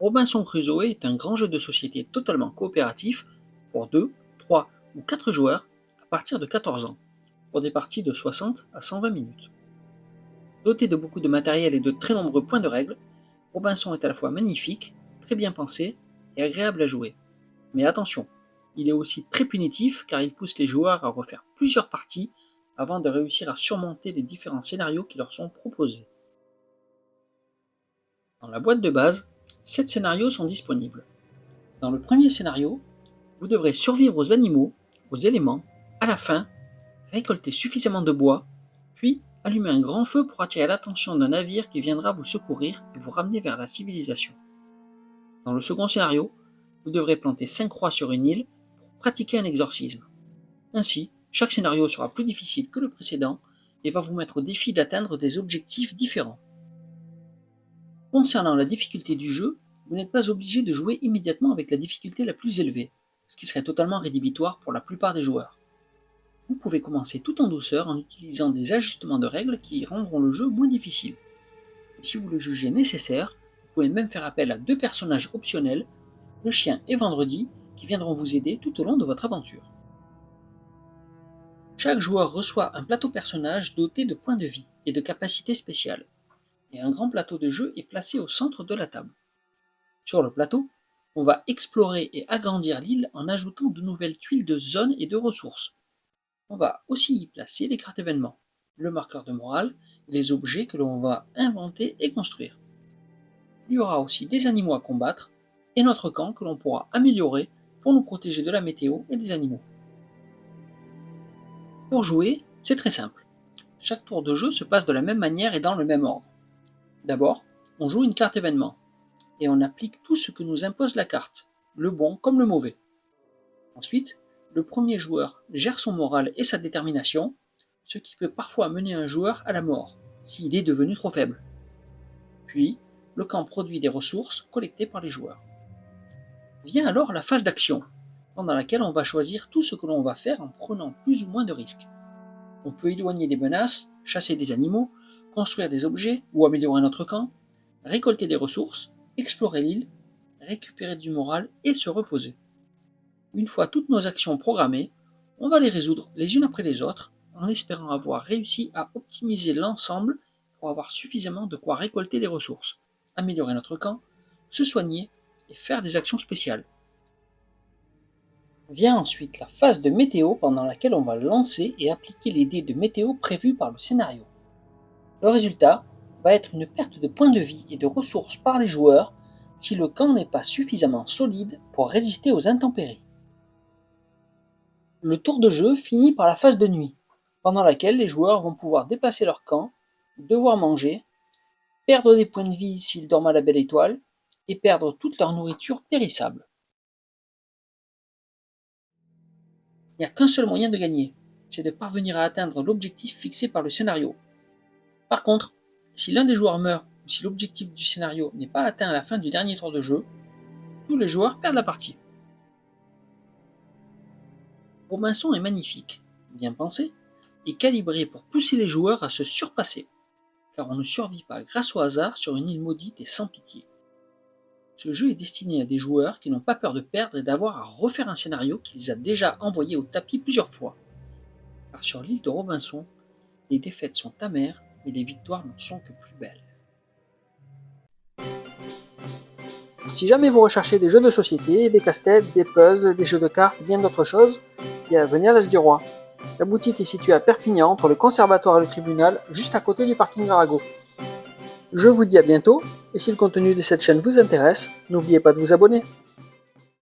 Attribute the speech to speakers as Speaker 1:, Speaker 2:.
Speaker 1: Robinson Crusoe est un grand jeu de société totalement coopératif pour 2, 3 ou 4 joueurs à partir de 14 ans, pour des parties de 60 à 120 minutes. Doté de beaucoup de matériel et de très nombreux points de règles, Robinson est à la fois magnifique, très bien pensé et agréable à jouer. Mais attention, il est aussi très punitif car il pousse les joueurs à refaire plusieurs parties avant de réussir à surmonter les différents scénarios qui leur sont proposés. Dans la boîte de base, 7 scénarios sont disponibles. Dans le premier scénario, vous devrez survivre aux animaux, aux éléments, à la faim, récolter suffisamment de bois, puis allumer un grand feu pour attirer l'attention d'un navire qui viendra vous secourir et vous ramener vers la civilisation. Dans le second scénario, vous devrez planter 5 croix sur une île pour pratiquer un exorcisme. Ainsi, chaque scénario sera plus difficile que le précédent et va vous mettre au défi d'atteindre des objectifs différents. Concernant la difficulté du jeu, vous n'êtes pas obligé de jouer immédiatement avec la difficulté la plus élevée, ce qui serait totalement rédhibitoire pour la plupart des joueurs. Vous pouvez commencer tout en douceur en utilisant des ajustements de règles qui rendront le jeu moins difficile. Et si vous le jugez nécessaire, vous pouvez même faire appel à 2 personnages optionnels, le chien et Vendredi, qui viendront vous aider tout au long de votre aventure. Chaque joueur reçoit un plateau personnage doté de points de vie et de capacités spéciales, et un grand plateau de jeu est placé au centre de la table. Sur le plateau, on va explorer et agrandir l'île en ajoutant de nouvelles tuiles de zones et de ressources. On va aussi y placer les cartes événements, le marqueur de morale et les objets que l'on va inventer et construire. Il y aura aussi des animaux à combattre et notre camp que l'on pourra améliorer pour nous protéger de la météo et des animaux. Pour jouer, c'est très simple. Chaque tour de jeu se passe de la même manière et dans le même ordre. D'abord, on joue une carte événement et on applique tout ce que nous impose la carte, le bon comme le mauvais. Ensuite, le premier joueur gère son moral et sa détermination, ce qui peut parfois mener un joueur à la mort, s'il est devenu trop faible. Puis, le camp produit des ressources collectées par les joueurs. Vient alors la phase d'action, pendant laquelle on va choisir tout ce que l'on va faire en prenant plus ou moins de risques. On peut éloigner des menaces, chasser des animaux, construire des objets ou améliorer notre camp, récolter des ressources, explorer l'île, récupérer du moral et se reposer. Une fois toutes nos actions programmées, on va les résoudre les unes après les autres, en espérant avoir réussi à optimiser l'ensemble pour avoir suffisamment de quoi récolter des ressources, améliorer notre camp, se soigner et faire des actions spéciales. Vient ensuite la phase de météo pendant laquelle on va lancer et appliquer les dés de météo prévus par le scénario. Le résultat va être une perte de points de vie et de ressources par les joueurs si le camp n'est pas suffisamment solide pour résister aux intempéries. Le tour de jeu finit par la phase de nuit, pendant laquelle les joueurs vont pouvoir déplacer leur camp, devoir manger, perdre des points de vie s'ils dorment à la belle étoile, et perdre toute leur nourriture périssable. Il n'y a qu'un seul moyen de gagner, c'est de parvenir à atteindre l'objectif fixé par le scénario. Par contre, si l'un des joueurs meurt ou si l'objectif du scénario n'est pas atteint à la fin du dernier tour de jeu, tous les joueurs perdent la partie. Robinson est magnifique, bien pensé, et calibré pour pousser les joueurs à se surpasser, car on ne survit pas grâce au hasard sur une île maudite et sans pitié. Ce jeu est destiné à des joueurs qui n'ont pas peur de perdre et d'avoir à refaire un scénario qui les a déjà envoyés au tapis plusieurs fois. Car sur l'île de Robinson, les défaites sont amères, mais les victoires n'en sont que plus belles. Si jamais vous recherchez des jeux de société, des casse-têtes, des puzzles, des jeux de cartes et bien d'autres choses, venez à l'As du Roi. La boutique est située à Perpignan, entre le conservatoire et le tribunal, juste à côté du parking Arago. Je vous dis à bientôt, et si le contenu de cette chaîne vous intéresse, n'oubliez pas de vous abonner.